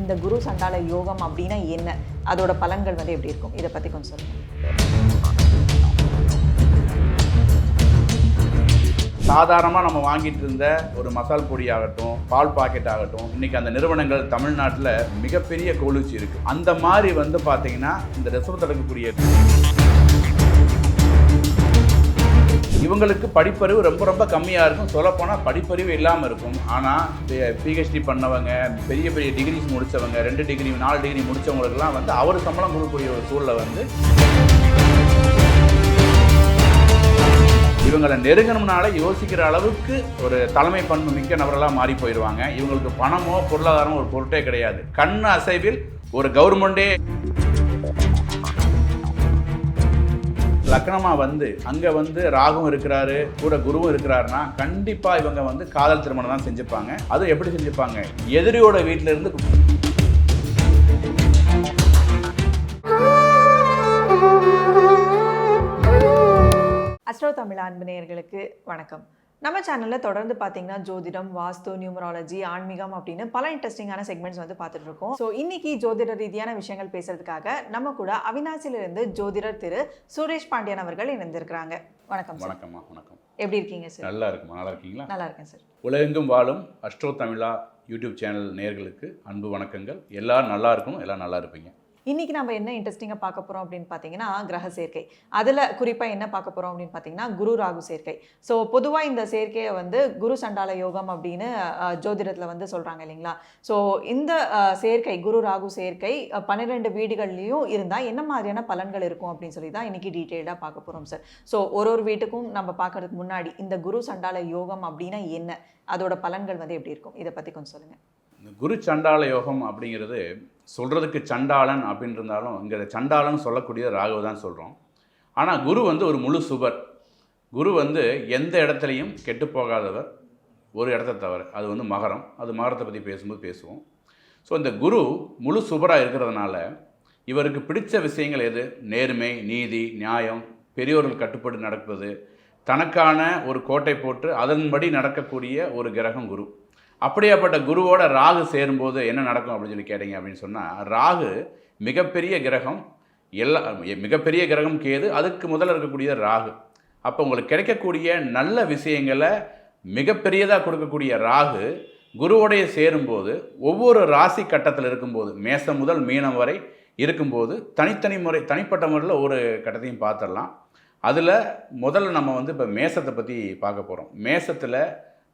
இந்த குரு சண்டால யோகம் அப்படின்னா என்ன, அதோட பலன்கள் வந்து எப்படி இருக்கும், இதை பற்றி கொஞ்சம் சொல்லுங்கள். சாதாரணமாக நம்ம வாங்கிட்டு இருந்த ஒரு மசால் பொடி ஆகட்டும், பால் பாக்கெட் ஆகட்டும், இன்றைக்கி அந்த நிறுவனங்கள் தமிழ்நாட்டில் மிகப்பெரிய கோலிச்சி இருக்குது. அந்த மாதிரி வந்து பார்த்தீங்கன்னா இந்த ரசவத்தில் இருக்கக்கூடிய இவங்களுக்கு படிப்பறிவு ரொம்ப கம்மியாக இருக்கும். சொல்லப்போனால் படிப்பறிவு இல்லாமல் இருக்கும். ஆனால் பிஹெச்டி பண்ணவங்க, பெரிய பெரிய டிகிரிஸ் முடித்தவங்க, 2 டிகிரி 4 டிகிரி முடித்தவங்களுக்கெல்லாம் வந்து அவர் சம்பளம் கொடுக்கக்கூடிய ஒரு சூழலை வந்து இவங்களை நெருங்கணும்னால யோசிக்கிற அளவுக்கு ஒரு தலைமை பண்பு மிக்க நபர்களாக மாறி போயிடுவாங்க. இவங்களுக்கு பணமோ பொருளாதாரமோ ஒரு பொருட்டே கிடையாது. கண் அசைவில் ஒரு கவர்மெண்டே லக்னமாக வந்து அங்கே வந்து ராகும் இருக்கிறாரு, கூட குருவும் இருக்கிறாருன்னா கண்டிப்பாக இவங்க வந்து காதல் திருமணம் தான் செஞ்சுப்பாங்க. அதுவும் எப்படி செஞ்சுப்பாங்க, எதிரியோட வீட்டில இருந்து. அஸ்ட்ரோ தமிழ் அன்பு நேயர்களுக்கு வணக்கம். நம்ம சேனலில் தொடர்ந்து பார்த்தீங்கன்னா ஜோதிடம், வாஸ்து, நியூமராலஜி, ஆன்மீகம் அப்படின்னு பல இன்ட்ரெஸ்டிங்கான செக்மெண்ட்ஸ் வந்து பார்த்துட்டு இருக்கோம். ஸோ இன்னைக்கு ஜோதிட ரீதியான விஷயங்கள் பேசுறதுக்காக நம்ம கூட அவினாசியிலிருந்து ஜோதிடர் திரு சுரேஷ் பாண்டியன் அவர்கள் இணைந்திருக்கிறாங்க. வணக்கம். வணக்கம்மா. வணக்கம். எப்படி இருக்கீங்க சார்? நல்லா இருக்குமா. நல்லா இருக்கீங்களா? நல்லா இருக்கேன் சார். உலகெங்கும் வாழும் அஸ்ட்ரோ தமிழா யூடியூப் சேனல் நேயர்களுக்கு அன்பு வணக்கங்கள். எல்லாரும் நல்லா இருக்கணும், எல்லாம் நல்லா இருப்பீங்க. இன்றைக்கி நம்ம என்ன இன்ட்ரெஸ்டிங்காக பார்க்க போகிறோம் அப்படின்னு பார்த்தீங்கன்னா கிரக சேர்க்கை. அதில் குறிப்பாக என்ன பார்க்க போகிறோம் அப்படின்னு பார்த்தீங்கன்னா குரு ராகு சேர்க்கை. ஸோ பொதுவாக இந்த சேர்க்கையை வந்து குரு சண்டால யோகம் அப்படின்னு ஜோதிடத்தில் வந்து சொல்கிறாங்க இல்லைங்களா. ஸோ இந்த சேர்க்கை, குரு ராகு சேர்க்கை 12 வீடுகள்லையும் இருந்தால் என்ன மாதிரியான பலன்கள் இருக்கும் அப்படின்னு சொல்லி தான் இன்றைக்கி டீட்டெயில்டாக பார்க்க போகிறோம் சார். ஸோ ஒரு வீட்டுக்கும் நம்ம பார்க்கறதுக்கு முன்னாடி இந்த குரு சண்டால யோகம் அப்படின்னா என்ன, அதோட பலன்கள் வந்து எப்படி இருக்கும், இதை பற்றி கொஞ்சம் சொல்லுங்கள். குரு சண்டால யோகம் அப்படிங்கிறது சொல்கிறதுக்கு சண்டாளன் அப்படின்னு இருந்தாலும் இங்கே சண்டாளன் சொல்லக்கூடிய ராகு தான் சொல்கிறோம். ஆனால் குரு வந்து ஒரு முழு சுபர். குரு வந்து எந்த இடத்துலையும் கெட்டு போகாதவர், ஒரு இடத்த தவிர. அது வந்து மகரம். அது மகரத்தை பற்றி பேசும்போது பேசுவோம். ஸோ இந்த குரு முழு சுபராக இருக்கிறதுனால இவருக்கு பிடித்த விஷயங்கள் எது, நேர்மை, நீதி, நியாயம், பெரியோர்கள் கட்டுப்பட்டு நடப்பது, தனக்கான ஒரு கோட்டை போட்டு அதன்படி நடக்கக்கூடிய ஒரு கிரகம் குரு. அப்படியாப்பட்ட குருவோட ராகு சேரும்போது என்ன நடக்கும் அப்படின்னு சொல்லி கேட்டீங்க அப்படின்னு சொன்னால், ராகு மிகப்பெரிய கிரகம். மிகப்பெரிய கிரகம் கேது, அதுக்கு முதல்ல இருக்கக்கூடிய ராகு. அப்போ உங்களுக்கு கிடைக்கக்கூடிய நல்ல விஷயங்களை மிகப்பெரியதாக கொடுக்கக்கூடிய ராகு குருவோடைய சேரும்போது ஒவ்வொரு ராசி கட்டத்தில் இருக்கும்போது, மேசம் முதல் மீனம் வரை இருக்கும்போது தனிப்பட்ட முறையில் ஒரு கட்டத்தையும் பார்த்துடலாம். அதில் முதல்ல நம்ம வந்து இப்போ மேசத்தை பற்றி பார்க்க போகிறோம். மேசத்தில்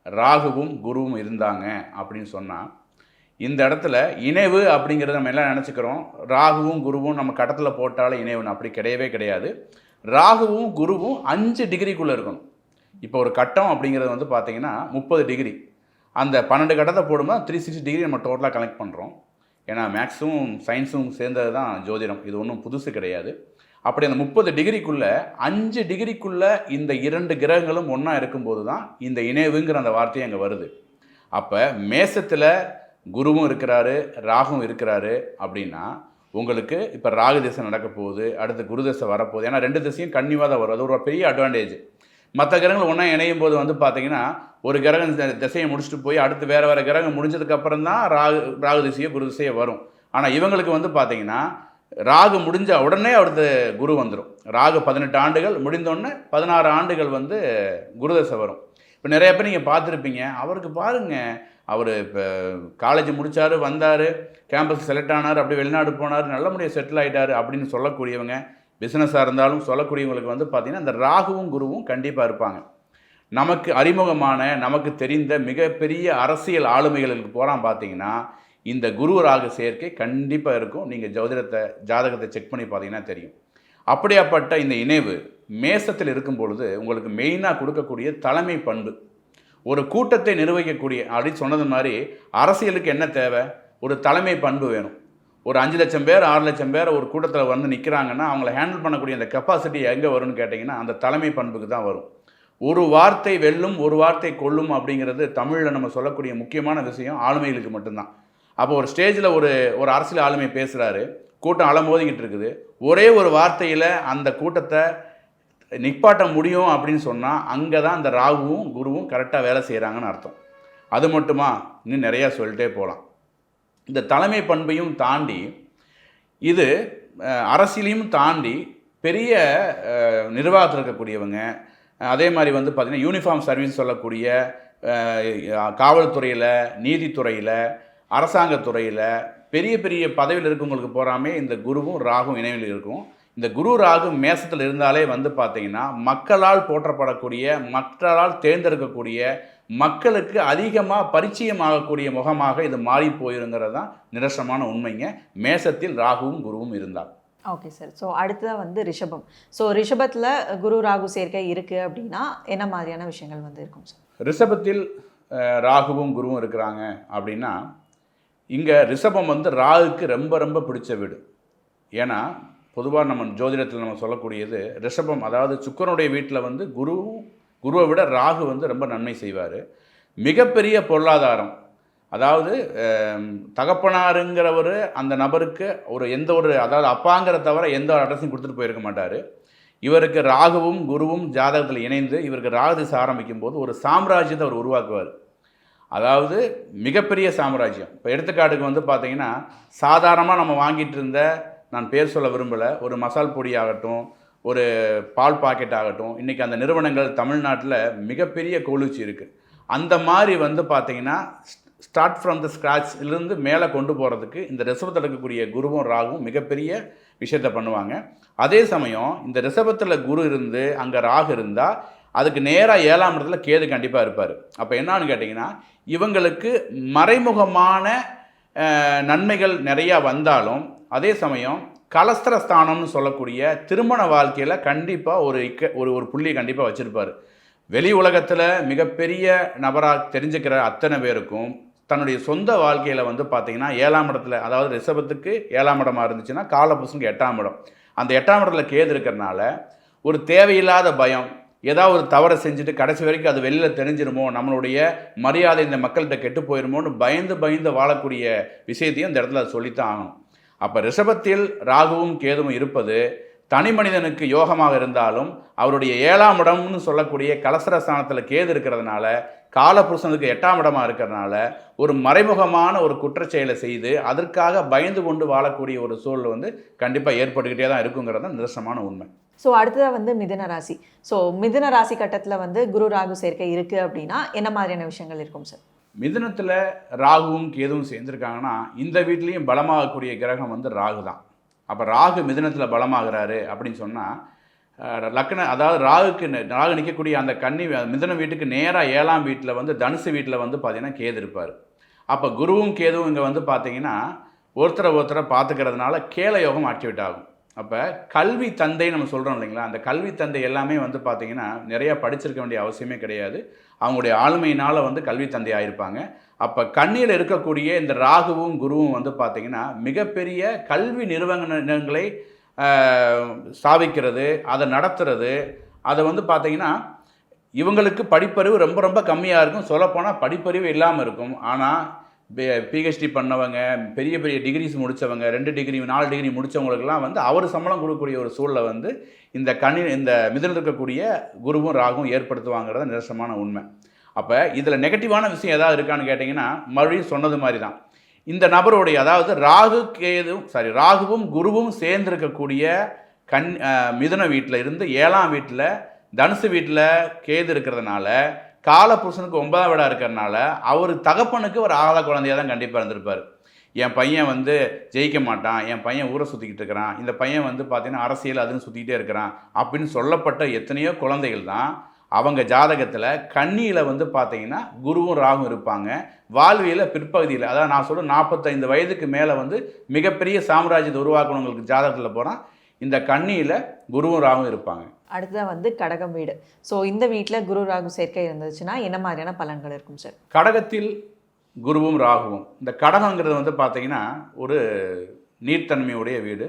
ராகுவும் குருவும் இருந்தாங்க அப்படின்னு சொன்னால் இந்த இடத்துல இணைவு அப்படிங்கிறத நம்ம எல்லாம் நினச்சிக்கிறோம். ராகுவும் குருவும் நம்ம கட்டத்தில் போட்டாலும் இணைவுன்னு, அப்படி கிடையவே கிடையாது. ராகுவும் குருவும் 5 டிகிரிக்குள்ளே இருக்கணும். இப்போ ஒரு கட்டம் அப்படிங்கிறது வந்து பார்த்திங்கன்னா 30 டிகிரி. அந்த 12 கட்டத்தை போடும்போது 360 டிகிரி நம்ம டோட்டலாக கனெக்ட் பண்ணுறோம். ஏன்னா மேக்ஸும் சயின்ஸும் சேர்ந்தது தான் ஜோதிடம். இது ஒன்றும் புதுசு கிடையாது. அப்படி அந்த 30 டிகிரிக்குள்ளே 5 டிகிரிக்குள்ளே இந்த 2 கிரகங்களும் ஒன்றா இருக்கும்போது தான் இந்த இணைவுங்கிற அந்த வார்த்தையை அங்கே வருது. அப்போ மேசத்தில் குருவும் இருக்கிறாரு, ராகுவும் இருக்கிறாரு அப்படின்னா உங்களுக்கு இப்போ ராகு திசை நடக்க போகுது, அடுத்து குரு திசை வரப்போகுது. ஏன்னா 2 திசையும் கன்னிவாக தான் வரும். அது ஒரு பெரிய அட்வான்டேஜ். மற்ற கிரகங்கள் ஒன்றா இணையும் போது வந்து பார்த்திங்கன்னா ஒரு கிரகம் திசையை முடிச்சுட்டு போய் அடுத்து வேறு கிரகம் முடிஞ்சதுக்கப்புறம் தான் ராகு திசையோ குரு திசையோ வரும். ஆனால் இவங்களுக்கு வந்து பார்த்திங்கன்னா ராகு முடிஞ்ச உடனே அடுத்து குரு வந்துடும். ராகு 18 ஆண்டுகள் முடிந்தோடனே 16 ஆண்டுகள் வந்து குருதசை வரும். இப்போ நிறைய பேர் நீங்கள் பார்த்துருப்பீங்க, அவருக்கு பாருங்கள், அவர் இப்போ காலேஜ் முடித்தார், வந்தார், கேம்பஸ் செலக்ட் ஆனார், அப்படி வெளிநாடு போனார், நல்ல முறையாக செட்டில் ஆகிட்டார் அப்படின்னு சொல்லக்கூடியவங்க, பிஸ்னஸாக இருந்தாலும் சொல்லக்கூடியவங்களுக்கு வந்து பார்த்திங்கன்னா இந்த ராகுவும் குருவும் கண்டிப்பாக இருப்பாங்க. நமக்கு அறிமுகமான, நமக்கு தெரிந்த மிகப்பெரிய அரசியல் ஆளுமைகளுக்கு போகிறான் பார்த்தீங்கன்னா இந்த குரு ராகு சேர்க்கை கண்டிப்பாக இருக்கும். நீங்கள் ஜாதகத்தை செக் பண்ணி பார்த்தீங்கன்னா தெரியும். அப்படியாப்பட்ட இந்த இணைவு மேசத்தில் இருக்கும் பொழுது உங்களுக்கு மெயினாக கொடுக்கக்கூடிய தலைமை பண்பு, ஒரு கூட்டத்தை நிர்வகிக்கக்கூடிய, அப்படின்னு சொன்னது மாதிரி அரசியலுக்கு என்ன தேவை, ஒரு தலைமை பண்பு வேணும். ஒரு 5 லட்சம் பேர் 6 லட்சம் பேர் ஒரு கூட்டத்தில் வந்து நிற்கிறாங்கன்னா அவங்கள ஹேண்டில் பண்ணக்கூடிய அந்த கெப்பாசிட்டி எங்கே வரும்னு கேட்டிங்கன்னா அந்த தலைமை பண்புக்கு தான் வரும். ஒரு வார்த்தை வெல்லும், ஒரு வார்த்தை கொல்லும் அப்படிங்கிறது தமிழில் நம்ம சொல்லக்கூடிய முக்கியமான விஷயம் ஆளுமைகளுக்கு மட்டும்தான். அப்போ ஒரு ஸ்டேஜில் ஒரு அரசியல் ஆளுமை பேசுகிறாரு, கூட்டம் அலமோதிக்கிட்டு இருக்குது, ஒரே ஒரு வார்த்தையில் அந்த கூட்டத்தை நிப்பாட்ட முடியும் அப்படின்னு சொன்னால் அங்கே தான் அந்த ராகுவும் குருவும் கரெக்டாக வேலை செய்கிறாங்கன்னு அர்த்தம். அது மட்டுமா, இன்னும் நிறையா சொல்லிட்டே போகலாம். இந்த தலைமை பண்பையும் தாண்டி இது அரசியலையும் தாண்டி பெரிய நிர்வாகத்தில் இருக்கக்கூடியவங்க, அதே மாதிரி வந்து பார்த்திங்கன்னா யூனிஃபார்ம் சர்வீஸ் சொல்லக்கூடிய காவல்துறையில், நீதித்துறையில், அரசாங்கத்துறையில் பெரிய பெரிய பதவியில் இருக்கவங்களுக்கு போகாமே இந்த குருவும் ராகும் இணைவில் இருக்கும். இந்த குரு ராகு மேசத்தில் இருந்தாலே வந்து பார்த்திங்கன்னா மக்களால் போற்றப்படக்கூடிய, மக்களால் தேர்ந்தெடுக்கக்கூடிய, மக்களுக்கு அதிகமாக பரிச்சயமாகக்கூடிய முகமாக இது மாறி போயிருங்கிறது தான் நிதர்சனமான உண்மைங்க. மேசத்தில் ராகுவும் குருவும் இருந்தால். Okay sir. ஸோ அடுத்ததாக வந்து ரிஷபம். ஸோ ரிஷபத்தில் குரு ராகு சேர்க்கை இருக்குது அப்படின்னா என்ன மாதிரியான விஷயங்கள் வந்து இருக்கும் சார்? ரிஷபத்தில் ராகுவும் குருவும் இருக்கிறாங்க அப்படின்னா இங்கே ரிஷபம் வந்து ராகுக்கு ரொம்ப ரொம்ப பிடிச்ச வீடு. ஏன்னா பொதுவாக நம்ம ஜோதிடத்தில் நம்ம சொல்லக்கூடியது ரிஷபம், அதாவது சுக்கிரனுடைய வீட்டில் வந்து குருவை விட ராகு வந்து ரொம்ப நன்மை செய்வார். மிகப்பெரிய பொருளாதாரம், அதாவது தகப்பனாருங்கிறவர் அந்த நபருக்கு எந்த ஒரு அதாவது அப்பாங்கிற தவிர எந்த ஒரு அட்ரஸையும் கொடுத்துட்டு போயிருக்க மாட்டார். இவருக்கு ராகுவும் குருவும் ஜாதகத்தில் இணைந்து இவருக்கு ராகு திசை ஆரம்பிக்கும் போது ஒரு சாம்ராஜ்யத்தை அவர் உருவாக்குவார். அதாவது மிகப்பெரிய சாம்ராஜ்யம். இப்போ எடுத்துக்காட்டுக்கு வந்து பார்த்திங்கன்னா சாதாரணமாக நம்ம வாங்கிட்டு இருந்த, நான் பேர் சொல்ல விரும்பலை, ஒரு மசால் பொடி ஆகட்டும், ஒரு பால் பாக்கெட் ஆகட்டும், இன்றைக்கி அந்த நிறுவனங்கள் தமிழ்நாட்டில் மிகப்பெரிய கோலூச்சி இருக்குது. அந்த மாதிரி வந்து பார்த்திங்கன்னா ஸ்டார்ட் ஃப்ரம் த ஸ்க்ராட்ச்லேருந்து மேலே கொண்டு போகிறதுக்கு இந்த ரிஷபத்தில் இருக்கக்கூடிய குருவும் ராகுவும் மிகப்பெரிய விஷயத்தை பண்ணுவாங்க. அதே சமயம் இந்த ரிஷபத்தில் குரு இருந்து அங்கே ராகு இருந்தால் அதுக்கு நேராக 7ஆம் இடத்துல கேது கண்டிப்பாக இருப்பார். அப்போ என்னான்னு கேட்டிங்கன்னா இவங்களுக்கு மறைமுகமான நன்மைகள் நிறையா வந்தாலும் அதே சமயம் கலஸ்திரஸ்தானம்னு சொல்லக்கூடிய திருமண வாழ்க்கையில் கண்டிப்பாக ஒரு புள்ளியை கண்டிப்பாக வச்சுருப்பார். வெளி உலகத்தில் மிகப்பெரிய நபராக தெரிஞ்சுக்கிற அத்தனை பேருக்கும் தன்னுடைய சொந்த வாழ்க்கையில் வந்து பார்த்திங்கன்னா 7ஆம் இடத்துல, அதாவது ரிஷபத்துக்கு 7ஆம் இடமா இருந்துச்சுன்னா காலபுருஷனுக்கு 8ஆம் இடம், அந்த 8ஆம் இடத்துல கேது இருக்கிறனால ஒரு தேவையில்லாத பயம், ஏதாவது ஒரு தவறை செஞ்சுட்டு கடைசி வரைக்கும் அது வெளியில் தெரிஞ்சிருமோ, நம்மளுடைய மரியாதை இந்த மக்கள்கிட்ட கெட்டு போயிருமோன்னு பயந்து வாழக்கூடிய விஷயத்தையும் இந்த இடத்துல சொல்லித்தான் ஆகணும். அப்போ ரிஷபத்தில் ராகுவும் கேதுவும் இருப்பது தனி மனிதனுக்கு யோகமாக இருந்தாலும் அவருடைய 7ஆம் இடம்னு சொல்லக்கூடிய கலசரஸ்தானத்தில் கேது இருக்கிறதுனால, காலபுருஷனுக்கு 8ஆம் இடமாக இருக்கிறதுனால ஒரு மறைமுகமான ஒரு குற்றச்செயலை செய்து அதற்காக பயந்து கொண்டு வாழக்கூடிய ஒரு சூழல் வந்து கண்டிப்பாக ஏற்பட்டுக்கிட்டே தான் இருக்குங்கிறது தான் நிதர்சனமான உண்மை. ஸோ அடுத்ததாக வந்து மிதுன ராசி. ஸோ மிதுன ராசி கட்டத்தில் வந்து குரு ராகு சேர்க்கை இருக்குது அப்படின்னா என்ன மாதிரியான விஷயங்கள் இருக்கும் சார்? மிதுனத்தில் ராகுவும் கேதுவும் சேர்ந்துருக்காங்கன்னா இந்த வீட்லேயும் பலமாகக்கூடிய கிரகம் வந்து ராகு தான். அப்போ ராகு மிதுனத்தில் பலமாகிறாரு அப்படின்னு சொன்னால் அதாவது ராகு நிற்கக்கூடிய அந்த கன்னி மிதுன வீட்டுக்கு நேராக 7ஆம் வீட்டில் வந்து தனுசு வீட்டில் வந்து பார்த்திங்கன்னா கேது இருப்பார். அப்போ குருவும் கேதுவும் இங்கே வந்து பார்த்திங்கன்னா ஒருத்தரை பார்த்துக்கிறதுனால கேல யோகம் ஆக்டிவேட் ஆகும். அப்போ கல்வி தந்தை நம்ம சொல்கிறோம் இல்லைங்களா, அந்த கல்வி தந்தை எல்லாமே வந்து பார்த்திங்கன்னா நிறையா படிச்சிருக்க வேண்டிய அவசியமே கிடையாது. அவங்களுடைய ஆளுமையினால் வந்து கல்வி தந்தை ஆகிருப்பாங்க. அப்போ கண்ணியில் இருக்கக்கூடிய இந்த ராகுவும் குருவும் வந்து பார்த்திங்கன்னா மிகப்பெரிய கல்வி நிறுவனங்களை ஸ்தாபிக்கிறது, அதை நடத்துறது, அதை வந்து பார்த்திங்கன்னா இவங்களுக்கு படிப்பறிவு ரொம்ப ரொம்ப கம்மியாக இருக்கும். சொல்லப்போனால் படிப்பறிவு இல்லாமல் இருக்கும். ஆனால் பிஹெச்டி பண்ணவங்க, பெரிய பெரிய டிகிரிஸ் முடித்தவங்க, 2 டிகிரி 4 டிகிரி முடித்தவங்களுக்கெல்லாம் வந்து அவர் சம்பளம் கொடுக்கக்கூடிய ஒரு சூழலை வந்து இந்த மிதுனில் இருக்கக்கூடிய குருவும் ராகும் ஏற்படுத்துவாங்கிறத நிதர்சனமான உண்மை. அப்போ இதில் நெகட்டிவான விஷயம் ஏதாவது இருக்கான்னு கேட்டிங்கன்னா மறுபடியும் சொன்னது மாதிரி தான். இந்த நபருடைய, அதாவது ராகுவும் குருவும் சேர்ந்திருக்கக்கூடிய மிதுன வீட்டில் இருந்து 7ஆம் வீட்டில் தனுசு வீட்டில் கேது இருக்கிறதுனால காலபுருஷனுக்கு 9ஆம் வீடாக இருக்கிறதுனால அவர் தகப்பனுக்கு ஒரு ஆகாத குழந்தையாக தான் கண்டிப்பாக இருந்திருப்பார். என் பையன் வந்து ஜெயிக்க மாட்டான், என் பையன் ஊரை சுற்றிக்கிட்டு இருக்கிறான், இந்த பையன் வந்து பார்த்திங்கன்னா அரசியல் அதுன்னு சுற்றிக்கிட்டே இருக்கிறான் அப்படின்னு சொல்லப்பட்ட எத்தனையோ குழந்தைகள் தான் அவங்க ஜாதகத்தில் கன்னியில் வந்து பார்த்திங்கன்னா குருவும் ராகும் இருப்பாங்க. வாழ்வியில் பிற்பகுதியில், அதாவது நான் சொல்ல 45 வயதுக்கு மேலே வந்து மிகப்பெரிய சாம்ராஜ்யத்தை உருவாக்கணுங்களுக்கு ஜாதகத்தில் போனால் இந்த கன்னியில் குருவும் ராகும் இருப்பாங்க. அடுத்ததாக வந்து கடகம் வீடு. ஸோ இந்த வீட்டில் குரு ராகு சேர்க்கை இருந்துச்சுன்னா என்ன மாதிரியான பலன்கள் இருக்கும் சார்? கடகத்தில் குருவும் ராகுவும், இந்த கடகங்கிறது வந்து பார்த்திங்கன்னா ஒரு நீர்த்தன்மையுடைய வீடு.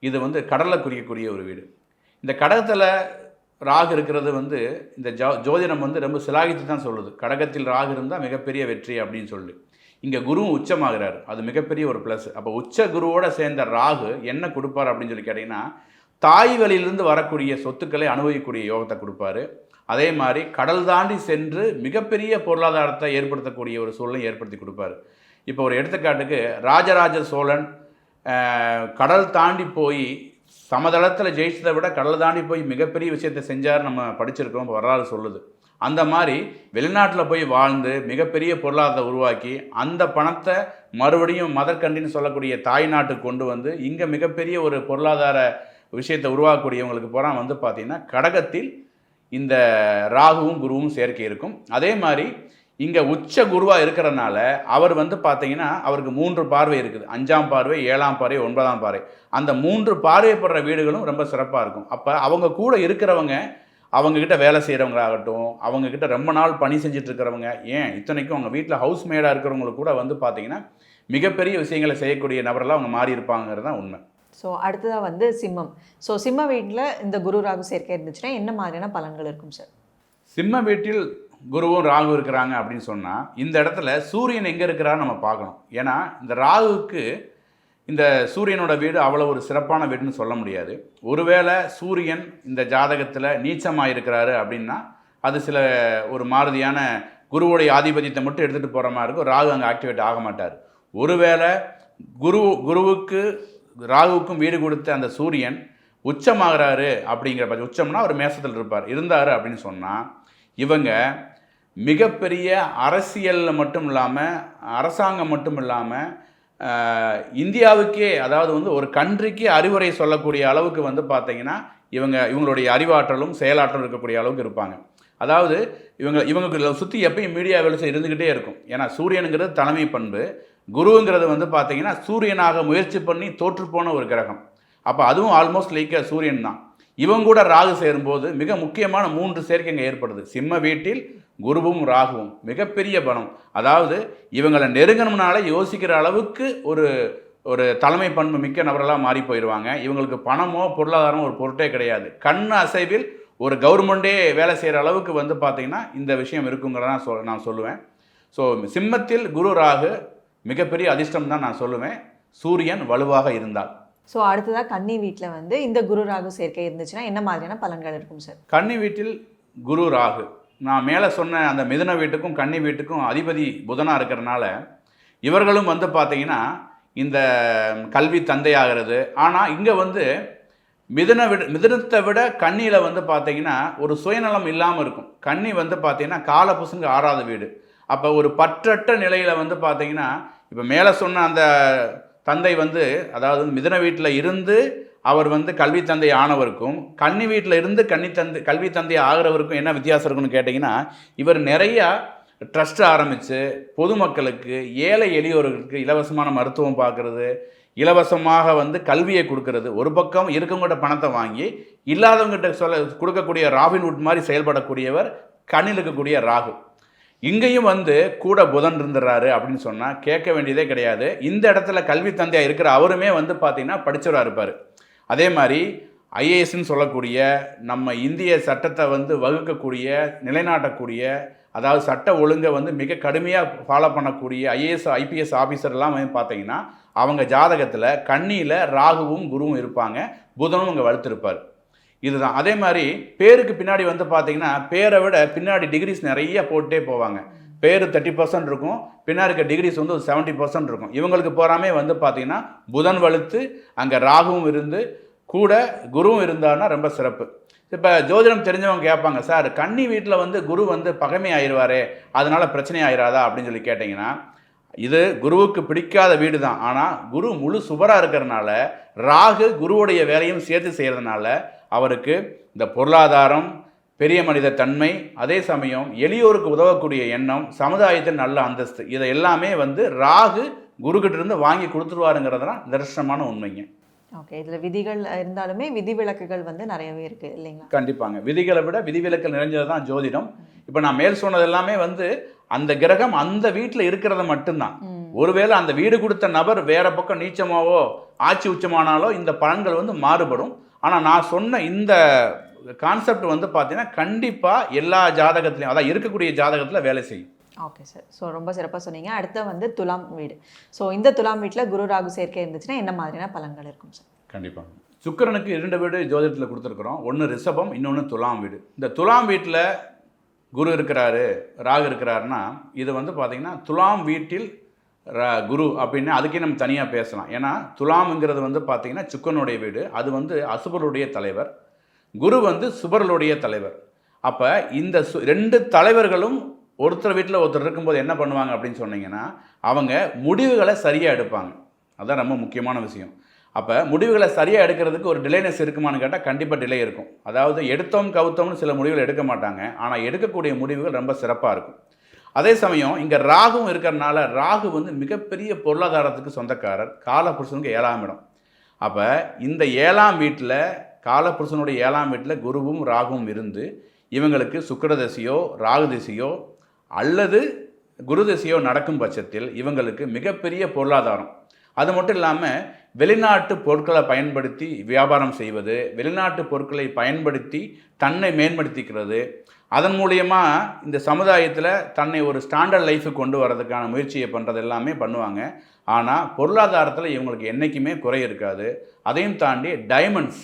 இது வந்து கடலை குறிக்கக்கூடிய ஒரு வீடு. இந்த கடகத்தில் ராகு இருக்கிறது வந்து இந்த ஜோதிடம் வந்து ரொம்ப சிலாகித்து தான் சொல்லுது. கடகத்தில் ராகு இருந்தால் மிகப்பெரிய வெற்றி அப்படின்னு சொல்லி. இங்கே குருவும் உச்சமாகிறார், அது மிகப்பெரிய ஒரு ப்ளஸ். அப்போ உச்ச குருவோடு சேர்ந்த ராகு என்ன கொடுப்பார் அப்படின்னு சொல்லி கேட்டிங்கன்னா தாய் வழியிலிருந்து வரக்கூடிய சொத்துக்களை அனுபவிக்கக்கூடிய யோகத்தை கொடுப்பாரு. அதே மாதிரி கடல் தாண்டி சென்று மிகப்பெரிய பொருளாதாரத்தை ஏற்படுத்தக்கூடிய ஒரு சூழலை ஏற்படுத்தி கொடுப்பாரு. இப்போ ஒரு எடுத்துக்காட்டுக்கு ராஜராஜ சோழன் கடல் தாண்டி போய் சமதளத்தில் ஜெயிச்சதை விட கடல் தாண்டி போய் மிகப்பெரிய விஷயத்தை செஞ்சார், நம்ம படிச்சிருக்கோம், வரலாறு சொல்லுது. அந்த மாதிரி வெளிநாட்டில் போய் வாழ்ந்து மிகப்பெரிய பொருளாதாரத்தை உருவாக்கி அந்த பணத்தை மறுபடியும் மதர் கண்ட்ரின்னு சொல்லக்கூடிய தாய் நாட்டுக்கு கொண்டு வந்து இங்கே மிகப்பெரிய ஒரு பொருளாதார விஷயத்தை உருவாக்கக்கூடியவங்களுக்கு பூரா வந்து பார்த்திங்கன்னா கடகத்தில் இந்த ராகுவும் குருவும் சேர்க்கை இருக்கும். அதே மாதிரி இங்கே உச்ச குருவாக இருக்கிறனால அவர் வந்து பார்த்தீங்கன்னா அவருக்கு 3 பார்வை இருக்குது. 5ஆம் பார்வை, 7ஆம் பார்வை, 9ஆம் பார்வை. அந்த 3 பார்வைப்படுற வீடுகளும் ரொம்ப சிறப்பாக இருக்கும். அப்போ அவங்க கூட இருக்கிறவங்க, அவங்கக்கிட்ட வேலை செய்கிறவங்களாகட்டும், அவங்கக்கிட்ட ரொம்ப நாள் பணி செஞ்சுட்டு இருக்கிறவங்க, ஏன் இத்தனைக்கும் அவங்க வீட்டில் ஹவுஸ் மேடாக இருக்கிறவங்களுக்கு கூட வந்து பார்த்திங்கன்னா மிகப்பெரிய விஷயங்களை செய்யக்கூடிய நபரெல்லாம் அவங்க மாறி இருப்பாங்கிறது தான் உண்மை. ஸோ அடுத்ததாக வந்து சிம்மம். ஸோ சிம்ம வீட்டில் இந்த குரு ராகு சேர்க்கை இருந்துச்சுன்னா என்ன மாதிரியான பலன்கள் இருக்கும் சார்? சிம்ம வீட்டில் குருவும் ராகு இருக்கிறாங்க அப்படின்னு சொன்னால் இந்த இடத்துல சூரியன் எங்கே இருக்கிறான்னு நம்ம பார்க்கணும். ஏன்னா இந்த ராகுவுக்கு இந்த சூரியனோட வீடு அவ்வளோ ஒரு சிறப்பான வீடுன்னு சொல்ல முடியாது. ஒருவேளை சூரியன் இந்த ஜாதகத்தில் நீச்சமாக இருக்கிறாரு அப்படின்னா அது சில ஒரு மாறுதியான குருவுடைய ஆதிபத்தியத்தை மட்டும் எடுத்துகிட்டு போகிற மாதிரி இருக்கும். ராகு அங்கே ஆக்டிவேட் ஆக மாட்டார். ஒருவேளை குருவுக்கு ராகுவுக்கும் வீடு கொடுத்த அந்த சூரியன் உச்சமாகிறாரு அப்படிங்கிற பட்சம், உச்சம்னா ஒரு மேசத்தில் இருந்தார் அப்படின்னு சொன்னால் இவங்க மிகப்பெரிய அரசியலில் மட்டும் இல்லாமல், அரசாங்கம் மட்டும் இல்லாமல், இந்தியாவுக்கே, அதாவது வந்து ஒரு கண்ட்ரிக்கு அறிவுரை சொல்லக்கூடிய அளவுக்கு வந்து பார்த்தீங்கன்னா இவங்களுடைய அறிவாற்றலும் செயலாற்றலும் இருக்கக்கூடிய அளவுக்கு இருப்பாங்க. அதாவது இவங்களுக்கு சுற்றி எப்பயும் மீடியா வேலை இருந்துக்கிட்டே இருக்கும். ஏன்னா சூரியனுங்கிறது தலைமை பண்பு, குருங்கிறது வந்து பார்த்தீங்கன்னா சூரியனாக முயற்சி பண்ணி தோற்றுப்போன ஒரு கிரகம். அப்போ அதுவும் ஆல்மோஸ்ட் லைக் சூரியன் தான். இவங்க கூட ராகு சேரும்போது மிக முக்கியமான 3 சேர்க்கைங்க ஏற்படுது. சிம்ம வீட்டில் குருவும் ராகுவும் மிகப்பெரிய பலம். அதாவது இவங்களை நெருங்கணும்னால யோசிக்கிற அளவுக்கு ஒரு தலைமை பண்பு மிக்க நபர்களாக மாறி போயிடுவாங்க. இவங்களுக்கு பணமோ பொருளாதாரமோ ஒரு பொருட்டே கிடையாது. கண் அசைவில் ஒரு கவர்மெண்ட்டே வேலை செய்கிற அளவுக்கு வந்து பார்த்திங்கன்னா இந்த விஷயம் இருக்குங்கிறத நான் சொல்லுவேன். ஸோ சிம்மத்தில் குரு ராகு மிகப்பெரிய அதிர்ஷ்டம் தான் நான் சொல்லுவேன், சூரியன் வலுவாக இருந்தால். ஸோ அடுத்ததாக கன்னி வீட்டில் வந்து இந்த குரு ராகு சேர்க்கை இருந்துச்சுன்னா என்ன மாதிரியான பலன்கள் இருக்கும் சார்? கன்னி வீட்டில் குரு ராகு, நான் மேலே சொன்ன அந்த மிதுன வீட்டுக்கும் கன்னி வீட்டுக்கும் அதிபதி புதனாக இருக்கிறனால இவர்களும் வந்து பார்த்திங்கன்னா இந்த கல்வி தந்தையாகிறது. ஆனால் இங்கே வந்து மிதுனத்தை விட கன்னியில் வந்து பார்த்திங்கன்னா ஒரு சுயநலம் இல்லாமல் இருக்கும். கன்னி வந்து பார்த்திங்கன்னா காலபுசனுக்கு 6ஆவது வீடு. அப்போ ஒரு பற்றற்ற நிலையில் வந்து பார்த்திங்கன்னா இப்போ மேலே சொன்ன அந்த தந்தை வந்து, அதாவது மிதுன வீட்டில் இருந்து அவர் வந்து கல்வி தந்தை ஆனவருக்கும் கன்னி வீட்டில் இருந்து கல்வி தந்தை ஆகிறவருக்கும் என்ன வித்தியாசம் இருக்குன்னு கேட்டிங்கன்னா, இவர் நிறையா ட்ரஸ்ட் ஆரம்பித்து பொதுமக்களுக்கு, ஏழை எளியோர்களுக்கு இலவசமான மருத்துவம் பார்க்குறது, இலவசமாக வந்து கல்வியை கொடுக்கறது, ஒரு பக்கம் இருக்கவங்ககிட்ட பணத்தை வாங்கி இல்லாதவங்ககிட்ட கொடுக்கக்கூடிய ராபின்வுட் மாதிரி செயல்படக்கூடியவர் கண்ணில் இருக்கக்கூடிய ராகு. இங்கேயும் வந்து கூட புதன் இருந்துடுறாரு அப்படின்னு சொன்னால் கேட்க வேண்டியதே கிடையாது. இந்த இடத்துல கல்வி தந்தையாக இருக்கிற அவருமே வந்து பார்த்திங்கன்னா படித்தவராக இருப்பார். அதே மாதிரி ஐஏஎஸ்ன்னு சொல்லக்கூடிய நம்ம இந்திய சட்டத்தை வந்து வகுக்கக்கூடிய, நிலைநாட்டக்கூடிய, அதாவது சட்ட ஒழுங்கை வந்து மிக கடுமையாக ஃபாலோ பண்ணக்கூடிய ஐஏஎஸ் ஐபிஎஸ் ஆஃபீஸர்லாம் வந்து பார்த்தீங்கன்னா அவங்க ஜாதகத்தில் கன்னியில் ராகுவும் குருவும் இருப்பாங்க, புதனும் அங்கே வலுத்திருப்பார். இதுதான். அதே மாதிரி பேருக்கு பின்னாடி வந்து பார்த்தீங்கன்னா பேரை விட பின்னாடி டிகிரிஸ் நிறைய போட்டே போவாங்க. பேர் 30% இருக்கும், பின்னாடி இருக்க டிகிரிஸ் வந்து ஒரு 70% இருக்கும். இவங்களுக்கு போகாமே வந்து பார்த்தீங்கன்னா புதன் வலுத்து அங்கே ராகுவும் இருந்து கூட குருவும் இருந்தார்னா ரொம்ப சிறப்பு. இப்போ ஜோதிடம் தெரிஞ்சவங்க கேட்பாங்க, சார் கன்னி வீட்டில் வந்து குரு வந்து பகைமை ஆயிடுவாரே, அதனால் பிரச்சனை ஆயிராதா அப்படின்னு சொல்லி கேட்டிங்கன்னா, இது குருவுக்கு பிடிக்காத வீடு தான். ஆனால் குரு முழு சுபராக இருக்கிறதுனால ராகு குருவுடைய வேலையும் சேர்த்து செய்கிறதுனால அவருக்கு இந்த பொருளாதாரம், பெரிய மனித தன்மை, அதே சமயம் எளியோருக்கு உதவக்கூடிய எண்ணம், சமுதாயத்தில் நல்ல அந்தஸ்து, இதை எல்லாமே வந்து ராகு குருக்கிட்ட இருந்து வாங்கி கொடுத்துருவாருங்கிறதுலாம் நிதர்சனமான உண்மைங்க. ஓகே, இதில் விதிகள் இருந்தாலுமே விதிவிலக்குகள் வந்து நிறையவே இருக்குது இல்லைங்களா? கண்டிப்பாங்க. விதிகளை விட விதிவிலக்கு நிறைஞ்சது தான் ஜோதிடம். இப்போ நான் மேல் சொன்னது எல்லாமே வந்து அந்த கிரகம் அந்த வீட்டில் இருக்கிறத மட்டும்தான். ஒருவேளை அந்த வீடு கொடுத்த நபர் வேற பக்கம் நீச்சமாவோ ஆட்சி உச்சமானாலோ இந்த பலன்கள் வந்து மாறுபடும். ஆனால் நான் சொன்ன இந்த கான்செப்ட் வந்து பார்த்தீங்கன்னா கண்டிப்பாக எல்லா ஜாதகத்துலையும், அதான் இருக்கக்கூடிய ஜாதகத்தில் வேலை செய்யும். ஓகே சார், ஸோ ரொம்ப சிறப்பாக சொன்னீங்க. அடுத்த வந்து துலாம் வீடு. ஸோ இந்த துலாம் வீட்டில் குரு ராகு சேர்க்கை இருந்துச்சுன்னா என்ன மாதிரியான பலன்கள் இருக்கும் சார்? கண்டிப்பாக சுக்கிரனுக்கு 2 வீடு ஜோதிடத்தில் கொடுத்துருக்குறோம். ஒன்று ரிஷபம், இன்னொன்று துலாம் வீடு. இந்த துலாம் வீட்டில் குரு இருக்கிறாரு, ராகு இருக்கிறாருன்னா இது வந்து பார்த்திங்கன்னா துலாம் வீட்டில் குரு அப்படின்னு அதுக்கே நம்ம தனியாக பேசலாம். ஏன்னா துலாம்ங்கிறது வந்து பார்த்திங்கன்னா சுக்கரனுடைய வீடு, அது வந்து அசுபருடைய தலைவர், குரு வந்து சுபர்களுடைய தலைவர். அப்போ இந்த 2 தலைவர்களும் ஒருத்தர் வீட்டில் ஒருத்தர் இருக்கும்போது என்ன பண்ணுவாங்க அப்படின்னு சொன்னீங்கன்னா, அவங்க முடிவுகளை சரியாக எடுப்பாங்க. அதுதான் ரொம்ப முக்கியமான விஷயம். அப்போ முடிவுகளை சரியாக எடுக்கிறதுக்கு ஒரு டிலேனஸ் இருக்குமான்னு கேட்டால் கண்டிப்பாக டிலே இருக்கும். அதாவது எடுத்தோம் கவுத்தோம்னு சில முடிவுகள் எடுக்க மாட்டாங்க, ஆனால் எடுக்கக்கூடிய முடிவுகள் ரொம்ப சிறப்பாக இருக்கும். அதே சமயம் இங்கே ராகுவும் இருக்கிறனால, ராகு வந்து மிகப்பெரிய பொருளாதாரத்துக்கு சொந்தக்காரர், காலபுருஷனுக்கு 7ஆம் இடம். அப்போ இந்த 7ஆம் வீட்டில், காலபுருஷனுடைய 7ஆம் வீட்டில் குருவும் ராகுவும் இருந்து இவங்களுக்கு சுக்கிர திசையோ ராகு திசையோ அல்லது குரு திசையோ நடக்கும் பட்சத்தில் இவங்களுக்கு மிகப்பெரிய பொருளாதாரம். அது மட்டும் இல்லாமல் வெளிநாட்டு பொருட்களை பயன்படுத்தி வியாபாரம் செய்வது, வெளிநாட்டு பொருட்களை பயன்படுத்தி தன்னை மேம்படுத்திக்கிறது, அதன் மூலியமாக இந்த சமுதாயத்தில் தன்னை ஒரு ஸ்டாண்டர்ட் லைஃபுக்கு கொண்டு வரதுக்கான முயற்சியை பண்ணுறது எல்லாமே பண்ணுவாங்க. ஆனால் பொருளாதாரத்தில் இவங்களுக்கு என்றைக்குமே குறை இருக்காது. அதையும் தாண்டி டைமண்ட்ஸ்,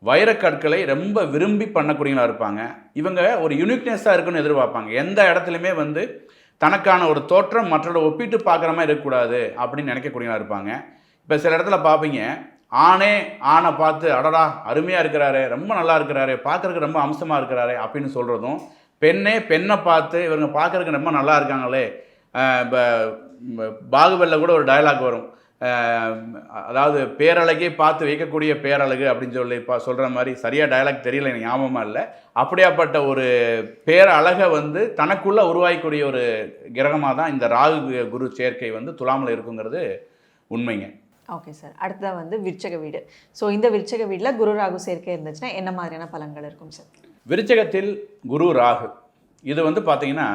வைரக்கற்களை ரொம்ப விரும்பி பண்ணக்கூடியவங்களா இருப்பாங்க. இவங்க ஒரு யூனிக்னஸாக இருக்குன்னு எதிர்பார்ப்பாங்க. எந்த இடத்துலையுமே வந்து தனக்கான ஒரு தோற்றம் மற்றவரை ஒப்பிட்டு பார்க்குற மாதிரி இருக்கக்கூடாது அப்படின்னு நினைக்கக்கூடியவங்களா இருப்பாங்க. இப்போ சில இடத்துல பார்ப்பீங்க, ஆணை பார்த்து அடடா அருமையாக இருக்கிறாரு, ரொம்ப நல்லா இருக்கிறாரு, பார்க்குறதுக்கு ரொம்ப அம்சமாக இருக்கிறாரு அப்படின்னு சொல்கிறதும், பெண்ணை பார்த்து இவங்க பார்க்குறதுக்கு ரொம்ப நல்லா இருக்காங்களே. இப்போ பாகுபலியில் கூட ஒரு டயலாக் வரும், அதாவது பேரழகே பார்த்து வைக்கக்கூடிய பேரழகு அப்படின்னு சொல்லி சொல்கிற மாதிரி, சரியாக டயலாக் தெரியல, எனக்கு ஞாபகமாக இல்லை. அப்படியாப்பட்ட ஒரு பேரழகை வந்து தனக்குள்ளே உருவாக்கக்கூடிய ஒரு கிரகமாக தான் இந்த ராகு குரு சேர்க்கை வந்து துலாமில் இருக்குங்கிறது உண்மைங்க. Okay sir. அடுத்ததாக வந்து விருச்சக வீடு. ஸோ இந்த விருச்சக வீட்டில் குரு ராகு சேர்க்கை இருந்துச்சுன்னா என்ன மாதிரியான பலன்கள் இருக்கும் சார்? விருச்சகத்தில் குரு ராகு இது வந்து பார்த்தீங்கன்னா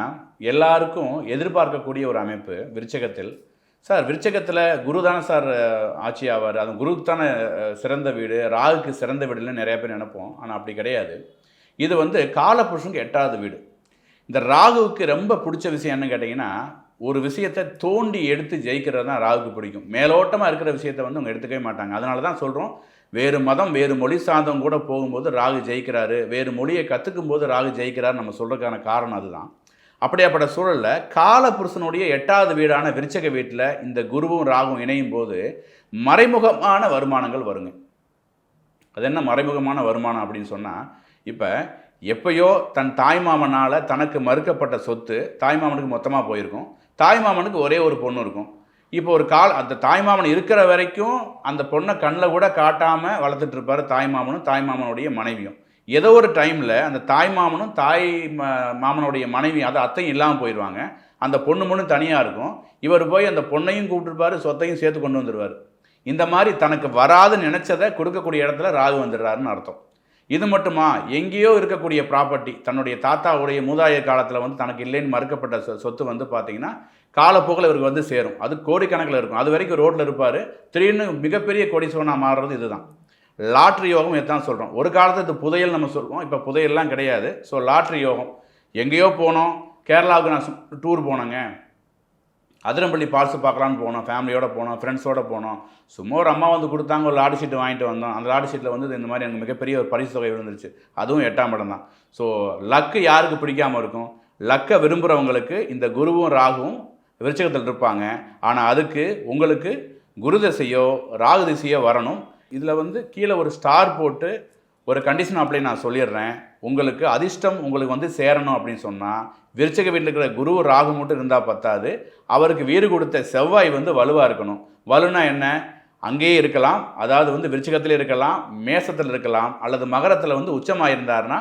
எல்லாருக்கும் எதிர்பார்க்கக்கூடிய ஒரு அமைப்பு. விருச்சகத்தில் சார், விருச்சகத்தில் குரு தானே சார் ஆட்சி ஆவார், அது குருக்கு தானே சிறந்த வீடு, ராகுக்கு சிறந்த வீடுன்னு நிறைய பேர் நினைப்போம். ஆனால் அப்படி கிடையாது. இது வந்து காலபுருஷனுக்கு 8வது வீடு. இந்த ராகுவுக்கு ரொம்ப பிடிச்ச விஷயம் என்ன கேட்டிங்கன்னா, ஒரு விஷயத்தை தோண்டி எடுத்து ஜெயிக்கிறது தான் ராகுக்கு பிடிக்கும். மேலோட்டமாக இருக்கிற விஷயத்தை வந்து அவங்க எடுத்துக்கவே மாட்டாங்க. அதனால தான் சொல்கிறோம், வேறு மதம் வேறு மொழி சார்ந்தவங்க கூட போகும்போது ராகு ஜெயிக்கிறாரு, வேறு மொழியை கற்றுக்கும் போது ராகு ஜெயிக்கிறாரு நம்ம சொல்கிறதுக்கான காரணம் அதுதான். அப்படியாப்பட்ட சூழலில் காலபுருஷனுடைய 8வது வீடான விருச்சக வீட்டில் இந்த குருவும் ராகும் இணையும் போது மறைமுகமான வருமானங்கள் வருங்க. அது என்ன மறைமுகமான வருமானம் அப்படின்னு சொன்னால், இப்போ எப்பயோ தன் தாய்மாமனால் தனக்கு மறுக்கப்பட்ட சொத்து தாய்மாமனுக்கு மொத்தமாக போயிருக்கும். தாய்மாமனுக்கு ஒரே ஒரு பொண்ணு இருக்கும். இப்போ ஒரு அந்த தாய்மாமன் இருக்கிற வரைக்கும் அந்த பொண்ணை கண்ணில் கூட காட்டாமல் வளர்த்துட்டு இருப்பார் தாய்மாமனும் தாய்மாமனுடைய மனைவியும். ஏதோ ஒரு டைமில் அந்த தாய்மாமனும் மாமனுடைய மனைவி, அது அத்தையும் இல்லாமல் போயிடுவாங்க. அந்த பொண்ணு மட்டும் தனியாக இருக்கும். இவர் போய் அந்த பொண்ணையும் கூப்பிட்டுருப்பார், சொத்தையும் சேர்த்து கொண்டு வந்துடுவார். இந்த மாதிரி தனக்கு வராதுன்னு நினச்சதை கொடுக்கக்கூடிய இடத்துல ராகு வந்துடுறாருன்னு அர்த்தம். இது மட்டுமா, எங்கேயோ இருக்கக்கூடிய ப்ராப்பர்ட்டி, தன்னுடைய தாத்தாவுடைய மூதாய காலத்தில் வந்து தனக்கு இல்லைன்னு மறுக்கப்பட்ட சொத்து வந்து பார்த்திங்கன்னா காலப்போக்கில் இவருக்கு வந்து சேரும். அது கோடிக்கணக்கில் இருக்கும். அது வரைக்கும் ரோட்டில் இருப்பார். திடீர்னு மிகப்பெரிய கோடீஸ்வரனாக மாறுறது இதுதான். லாட்ரி யோகம் இதுதான் சொல்கிறோம். ஒரு காலத்தில் இது புதையல் நம்ம சொல்லுவோம், இப்போ புதையல்லாம் கிடையாது. ஸோ லாட்ரி யோகம். எங்கேயோ போனோம், கேரளாவுக்கு நான் டூர் போனேங்க, அதிரம்பள்ளி ஃபால்ஸ் பார்க்கலான்னு போனோம், ஃபேமிலியோடு போனோம், ஃப்ரெண்ட்ஸோடு போனோம். சும்மா ஒரு அம்மா வந்து கொடுத்தாங்க, ஒரு லாட்ரி ஷீட்டு வாங்கிட்டு வந்தோம். அந்த லாட்ரி ஷீட்டில் வந்து இந்த மாதிரி எனக்கு மிகப்பெரிய ஒரு பரிசு தொகை விழுந்துருச்சு. அதுவும் 8ஆம் இடம் தான். ஸோ லக்கு யாருக்கு பிடிக்காமல் இருக்கும்? லக்கை விரும்புகிறவங்களுக்கு இந்த குருவும் ராகுவும் விருச்சகத்தில் இருப்பாங்க. ஆனால் அதுக்கு உங்களுக்கு குரு திசையோ ராகு திசையோ வரணும். இதில் வந்து கீழே ஒரு ஸ்டார் போட்டு ஒரு கண்டிஷன் அப்படி நான் சொல்லிடுறேன். உங்களுக்கு அதிர்ஷ்டம் உங்களுக்கு வந்து சேரணும் அப்படின்னு சொன்னால் விருச்சக வீட்டில் இருக்கிற குரு ராகு மட்டும் இருந்தால் பத்தாது, அவருக்கு வீடு கொடுத்த செவ்வாய் வந்து வலுவாக இருக்கணும். வலுனா என்ன? அங்கேயே இருக்கலாம், அதாவது வந்து விருச்சகத்தில் இருக்கலாம், மேசத்தில் இருக்கலாம், அல்லது மகரத்தில் வந்து உச்சமாக இருந்தார்னா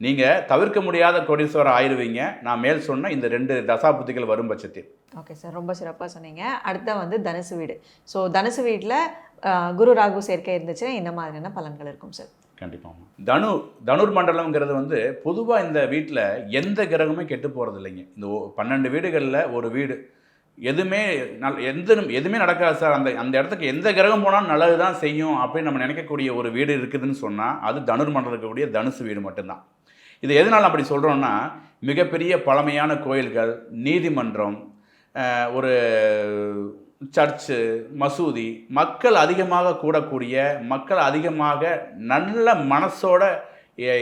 நீங்கள் தவிர்க்க முடியாத கோடீஸ்வரர் ஆயிடுவீங்க. நான் மேல் சொன்ன இந்த 2 தசாபுத்திகள் வரும் பட்சத்தில். ஓகே சார், ரொம்ப சிறப்பாக சொன்னீங்க. அடுத்த வந்து தனுசு வீடு. ஸோ தனுசு வீட்டில் குரு ராகு சேர்க்கை இருந்துச்சுன்னா என்ன மாதிரியான பலன்கள் இருக்கும் சார்? கண்டிப்பாக. தனுர் மண்டலம்ங்கிறது வந்து பொதுவாக இந்த வீட்டில் எந்த கிரகமே கெட்டு போகிறது இல்லைங்க. இந்த 12 வீடுகளில் ஒரு வீடு எதுவுமே எதுவுமே நடக்காது சார், அந்த இடத்துக்கு எந்த கிரகம் போனாலும் நல்லது தான் செய்யும் அப்படின்னு நம்ம நினைக்கக்கூடிய ஒரு வீடு இருக்குதுன்னு சொன்னால் அது தனுர் மண்டலம் இருக்கக்கூடிய தனுசு வீடு மட்டும்தான். இது எதனால் அப்படி சொல்கிறோன்னா, மிகப்பெரிய பழமையான கோயில்கள், நீதிமன்றம், ஒரு சர்ச்சு, மசூதி, மக்கள் அதிகமாக கூடக்கூடிய, மக்கள் அதிகமாக நல்ல மனசோட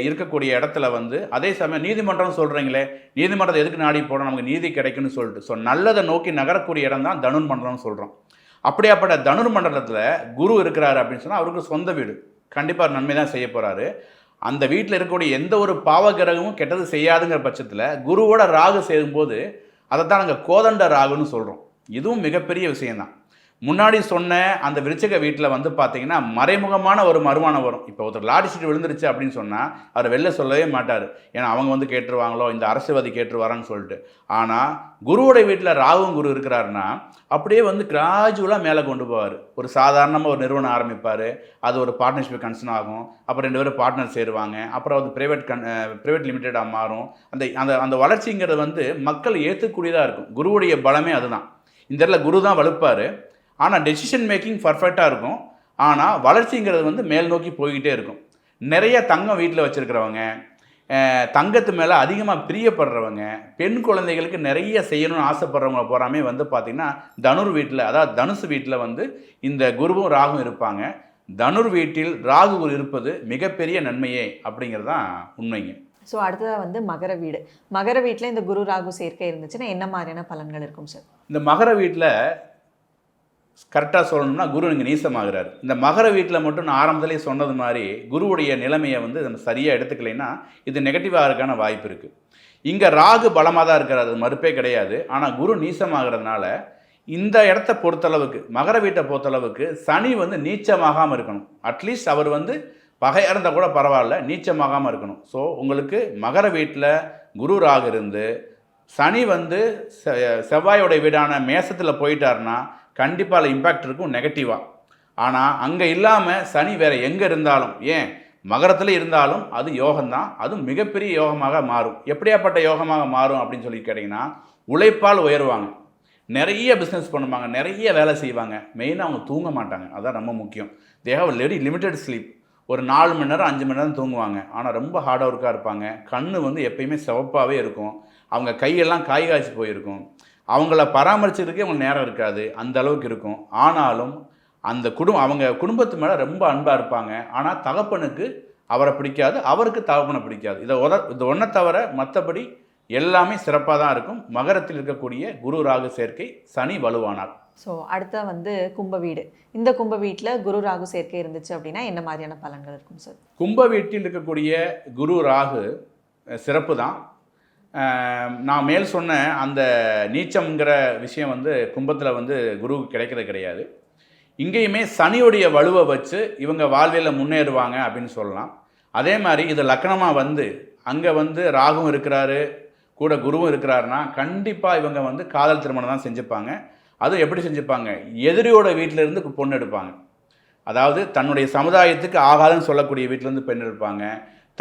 இருக்கக்கூடிய இடத்துல வந்து அதே சமயம் நீதிமன்றம் சொல்கிறீங்களே, நீதிமன்றத்தை எதுக்கு நாடி போனால் நமக்கு நீதி கிடைக்குன்னு சொல்லிட்டு ஸோ நல்லதை நோக்கி நகரக்கூடிய இடம் தான் தனுர்மண்டலம்னு சொல்கிறோம். அப்படியாப்பட்ட தனுர்மண்டலத்தில் குரு இருக்கிறாரு அப்படின்னு சொன்னால் அவருக்கு சொந்த வீடு, கண்டிப்பாக நன்மை தான் செய்ய போகிறாரு. அந்த வீட்டில் இருக்கக்கூடிய எந்த ஒரு பாவகிரகமும் கெட்டது செய்யாதுங்கிற பட்சத்தில் குருவோட ராகு சேரும்போது அதை தான் நாங்கள் கோதண்ட ராகுன்னு சொல்கிறோம். இதுவும் மிகப்பெரிய விஷயம்தான். முன்னாடி சொன்ன அந்த விருச்சிக வீட்டில் வந்து பார்த்தீங்கன்னா மறைமுகமான ஒரு வருமானம் வரும். இப்போ ஒருத்தர் லாட்டரி சீட்டு விழுந்துருச்சு அப்படின்னு சொன்னால் அவர் வெளில சொல்லவே மாட்டார், ஏன்னா அவங்க வந்து கேட்டுருவாங்களோ, இந்த அரசியல்வாதி கேட்டுருவாரான்னு சொல்லிட்டு. ஆனால் குருவோடைய வீட்டில் ராகுவும் குரு இருக்கிறாருன்னா அப்படியே வந்து கிராஜுவலாக மேலே கொண்டு போவார். ஒரு சாதாரணமாக ஒரு நிறுவனம் ஆரம்பிப்பார், அது ஒரு பார்ட்னர்ஷிப் கன்சர்ன் ஆகும், அப்புறம் 2 பேரும் பார்ட்னர் சேருவாங்க, அப்புறம் அது ப்ரைவேட் லிமிட்டடாக மாறும். அந்த அந்த அந்த வளர்ச்சிங்கிறது வந்து மக்கள் ஏற்றுக்கூடியதாக இருக்கும். குருவுடைய பலமே அதுதான். இந்த இடத்துல குரு தான் வலுப்பார், ஆனால் டெசிஷன் மேக்கிங் பர்ஃபெக்டாக இருக்கும். ஆனால் வளர்ச்சிங்கிறது வந்து மேல் நோக்கி போய்கிட்டே இருக்கும். நிறைய தங்கம் வீட்டில் வச்சுருக்கிறவங்க, தங்கத்து மேலே அதிகமாக பிரியப்படுறவங்க, பெண் குழந்தைகளுக்கு நிறைய செய்யணும்னு ஆசைப்படுறவங்க போகிறாமே வந்து பார்த்திங்கன்னா தனுர் வீட்டில், அதாவது தனுசு வீட்டில் வந்து இந்த குருவும் ராகும் இருப்பாங்க. தனுர் வீட்டில் ராகு குரு இருப்பது மிகப்பெரிய நன்மையே அப்படிங்கிறது தான் உண்மைங்க. ஸோ அடுத்ததாக வந்து மகர வீடு. மகர வீட்டில் இந்த குரு ராகு சேர்க்கை இருந்துச்சுன்னா என்ன மாதிரியான பலன்கள் இருக்கும் சார்? இந்த மகர வீட்டில் கரெக்டாக சொல்லணும்னா குரு இங்கே நீசமாகிறார். இந்த மகர வீட்டில் மட்டும் நான் ஆரம்பத்திலே சொன்னது மாதிரி குருவுடைய நிலைமையை வந்து நம்ம சரியாக எடுத்துக்கலைன்னா இது நெகட்டிவாக இருக்கான வாய்ப்பு இருக்குது. இங்கே ராகு பலமாக தான் இருக்கிறார், அது மறுப்பே கிடையாது. ஆனால் குரு நீசமாகிறதுனால இந்த இடத்த பொறுத்தளவுக்கு, மகர வீட்டை பொறுத்தளவுக்கு சனி வந்து நீச்சமாகாமல் இருக்கணும். அட்லீஸ்ட் அவர் வந்து பகையாக இருந்தால் கூட பரவாயில்ல, நீச்சமாகாமல் இருக்கணும். ஸோ உங்களுக்கு மகர வீட்டில் குரு ராகு இருந்து சனி வந்து செவ்வாயோடைய வீடான மேசத்தில் போயிட்டாருன்னா கண்டிப்பாக அதில் இம்பேக்ட் இருக்கும் நெகட்டிவாக. ஆனால் அங்கே இல்லாமல் சனி வேறு எங்கே இருந்தாலும், ஏன் மகரத்தில் இருந்தாலும் அது யோகம்தான், அதுவும் மிகப்பெரிய யோகமாக மாறும். எப்படியாப்பட்ட யோகமாக மாறும் அப்படின்னு சொல்லி கேட்டிங்கன்னா, உழைப்பால் உயர்வாங்க, நிறைய பிஸ்னஸ் பண்ணுவாங்க, நிறைய வேலை செய்வாங்க, மெயினாக அவங்க தூங்க மாட்டாங்க, அதுதான் ரொம்ப முக்கியம். They have very limited sleep. ஒரு 4 மணி நேரம் 5 மணி நேரம் தூங்குவாங்க. ஆனால் ரொம்ப ஹார்ட் ஒர்க்காக இருப்பாங்க. கண் வந்து எப்பயுமே சிவப்பாகவே இருக்கும். அவங்க கையெல்லாம் காய் காய்ச்சி போயிருக்கும். அவங்கள பராமரிக்கிறதுக்கே அவங்க நேரம் இருக்காது, அந்த அளவுக்கு இருக்கும். ஆனாலும் அந்த அவங்க குடும்பத்து மேலே ரொம்ப அன்பாக இருப்பாங்க. ஆனால் தகப்பனுக்கு அவரை பிடிக்காது, அவருக்கு தகப்பனை பிடிக்காது. இது ஒன்றை தவிர மற்றபடி எல்லாமே சிறப்பாக தான் இருக்கும். மகரத்தில் இருக்கக்கூடிய குரு ராகு சேர்க்கை, சனி வலுவானார். ஸோ அடுத்த வந்து கும்ப வீடு. இந்த கும்ப வீட்டில் குரு ராகு சேர்க்கை இருந்துச்சு அப்படின்னா என்ன மாதிரியான பலன்கள் இருக்கும் சார்? கும்ப வீட்டில் இருக்கக்கூடிய குரு ராகு சிறப்பு தான். நான் மேல் சொன்ன அந்த நீச்சம்ங்கிற விஷயம் வந்து கும்பத்தில் வந்து குருவுக்கு கிடைக்கிறது கிடையாது. இங்கேயுமே சனியுடைய வலுவை வச்சு இவங்க வாழ்வியலில் முன்னேறுவாங்க அப்படின்னு சொல்லலாம். அதே மாதிரி இது லக்னமாக வந்து அங்கே வந்து ராகுவும் இருக்கிறாரு, கூட குருவும் இருக்கிறாருன்னா கண்டிப்பாக இவங்க வந்து காதல் திருமணம் தான் செஞ்சுப்பாங்க. அதுவும் எப்படி செஞ்சுப்பாங்க, எதிரியோட வீட்டிலேருந்து பொண்ணு எடுப்பாங்க. அதாவது தன்னுடைய சமுதாயத்துக்கு ஆகாதுன்னு சொல்லக்கூடிய வீட்டிலேருந்து பெண் எடுப்பாங்க.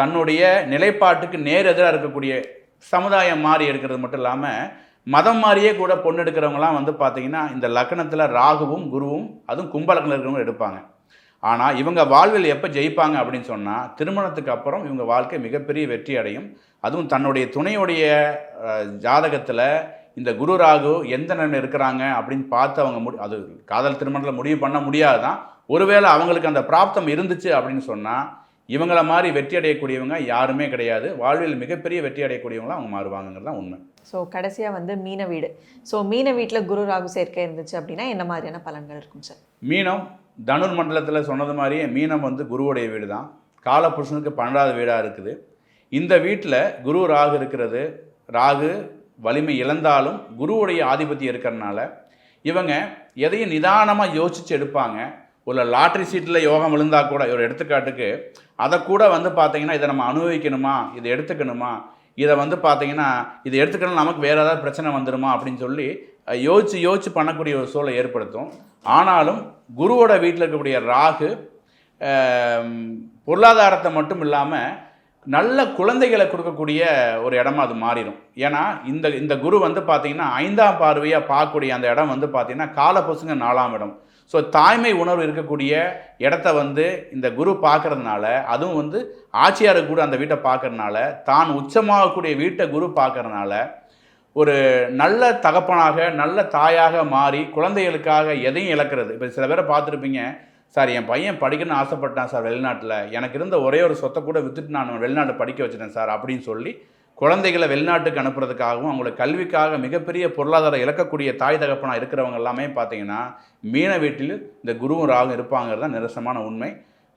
தன்னுடைய நிலைப்பாட்டுக்கு நேர் எதிராக இருக்கக்கூடிய சமுதாயம் மாறி எடுக்கிறது மட்டும் இல்லாமல் மதம் மாறியே கூட பொண்ணு எடுக்கிறவங்களாம் வந்து பார்த்திங்கன்னா இந்த லக்னத்தில் ராகுவும் குருவும், அதுவும் கும்ப லக்னத்தில் இருக்கிறவங்க எடுப்பாங்க. ஆனால் இவங்க வாழ்வில் எப்போ ஜெயிப்பாங்க அப்படின்னு சொன்னால் திருமணத்துக்கு அப்புறம் இவங்க வாழ்க்கை மிகப்பெரிய வெற்றி அடையும். அதுவும் தன்னுடைய துணையுடைய ஜாதகத்தில் இந்த குரு ராகு எந்த நிலையில் இருக்கிறாங்க அப்படின்னு பார்த்து அவங்க அது காதல் திருமணத்தில் முடிவு பண்ண முடியாது தான். ஒருவேளை அவங்களுக்கு அந்த பிராப்தம் இருந்துச்சு அப்படின்னு சொன்னால் இவங்கள மாதிரி வெற்றி அடையக்கூடியவங்க யாருமே கிடையாது. வாழ்வில் மிகப்பெரிய வெற்றி அடையக்கூடியவங்களாம் அவங்க மாறுவாங்கிறது தான் உண்மை. ஸோ கடைசியாக வந்து மீன வீடு. ஸோ மீன வீட்டில் குரு ராகு சேர்க்கை இருந்துச்சு அப்படின்னா என்ன மாதிரியான பலன்கள் இருக்கும் சார்? மீனம் தனுர் மண்டலத்தில் சொன்னது மாதிரியே மீனம் வந்து குருவுடைய வீடு தான். காலபுருஷனுக்கு 12வது வீடாக இருக்குது. இந்த வீட்டில் குரு ராகு இருக்கிறது. ராகு வலிமை இழந்தாலும் குருவுடைய ஆதிபத்தியம் இருக்கிறதுனால இவங்க எதையும் நிதானமாக யோசித்து எடுப்பாங்க. ஒரு லாட்ரி சீட்டில் யோகம் விழுந்தால் கூட, ஒரு எடுத்துக்காட்டுக்கு அதை கூட வந்து பார்த்திங்கன்னா இதை நம்ம அனுபவிக்கணுமா, இதை எடுத்துக்கணுமா, இதை வந்து பார்த்திங்கன்னா இது எடுத்துக்கணும் நமக்கு வேறு ஏதாவது பிரச்சனை வந்துடுமா அப்படின்னு சொல்லி யோசித்து பண்ணக்கூடிய ஒரு சூழலை ஏற்படுத்தும். ஆனாலும் குருவோட வீட்டில் இருக்கக்கூடிய ராகு பொருளாதாரத்தை மட்டும் இல்லாமல் நல்ல குழந்தைகளை கொடுக்கக்கூடிய ஒரு இடமா அது மாறிடும். ஏன்னா இந்த குரு வந்து பார்த்திங்கன்னா 5ஆம் பார்வையாக பார்க்கக்கூடிய அந்த இடம் வந்து பார்த்திங்கன்னா காலபுருஷங்க 4ஆம் இடம். ஸோ தாய்மை உணர்வு இருக்கக்கூடிய இடத்த வந்து இந்த குரு பார்க்கறதுனால, அதுவும் வந்து ஆட்சியாருக்கு கூட அந்த வீட்டை பார்க்கறதுனால, தான் உச்சமாகக்கூடிய வீட்டை குரு பார்க்கறதுனால ஒரு நல்ல தகப்பனாக நல்ல தாயாக மாறி குழந்தைகளுக்காக எதையும் இழக்கிறது. இப்போ சில பேரை பார்த்துருப்பீங்க, சார் என் பையன் படிக்கணும்னு ஆசைப்பட்டான் சார் வெளிநாட்டில், எனக்கு இருந்த ஒரே ஒரு சொத்தை கூட விற்றுட்டு நான் வெளிநாட்டு படிக்க வச்சுட்டேன் சார் அப்படின்னு சொல்லி குழந்தைகளை வெளிநாட்டுக்கு அனுப்புறதுக்காகவும் அவங்களோட கல்விக்காக மிகப்பெரிய பொருளாதாரம் இழக்கக்கூடிய தாய் தகப்பனாக இருக்கிறவங்க எல்லாமே பார்த்தீங்கன்னா மீன வீட்டில் இந்த குருவும் ராகும் இருப்பாங்கிறது தான் நிரசமான உண்மை.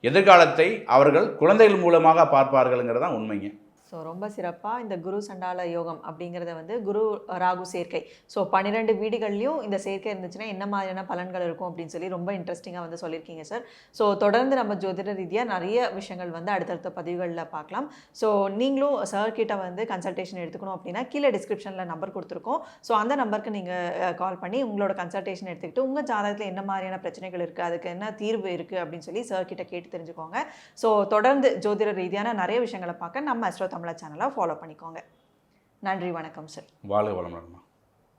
எதிர்காலத்தை அவர்கள் குழந்தைகள் மூலமாக பார்ப்பார்கள்ங்கிறது தான் உண்மைங்க. ஸோ ரொம்ப சிறப்பாக இந்த குரு சண்டால யோகம் அப்படிங்கிறத வந்து குரு ராகு சேர்க்கை, ஸோ 12 வீடுகள்லையும் இந்த சேர்க்கை இருந்துச்சுன்னா என்ன மாதிரியான பலன்கள் இருக்கும் அப்படின்னு சொல்லி ரொம்ப இன்ட்ரெஸ்டிங்காக வந்து சொல்லியிருக்கீங்க சார். ஸோ தொடர்ந்து நம்ம ஜோதிட ரீதியாக நிறைய விஷயங்கள் வந்து அடுத்தடுத்த பதிவுகளில் பார்க்கலாம். ஸோ நீங்களும் சார் கிட்ட வந்து கன்சல்டேஷன் எடுத்துக்கணும் அப்படின்னா கீழே டிஸ்கிரிப்ஷனில் நம்பர் கொடுத்துருக்கோம். ஸோ அந்த நம்பருக்கு நீங்கள் கால் பண்ணி உங்களோட கன்சல்டேஷன் எடுத்துக்கிட்டு உங்கள் ஜாதகத்தில் என்ன மாதிரியான பிரச்சனைகள் இருக்குது, அதுக்கு என்ன தீர்வு இருக்குது அப்படின்னு சொல்லி சார் கிட்ட கேட்டு தெரிஞ்சுக்கோங்க. ஸோ தொடர்ந்து ஜோதிட ரீதியான நிறைய விஷயங்களை பார்க்க நம்ம அஸ்ட்ரோ தமிழா சேனலை ஃபாலோ பண்ணிக்கோங்க. நன்றி, வணக்கம் சார். வாழ்க வளமுடன்.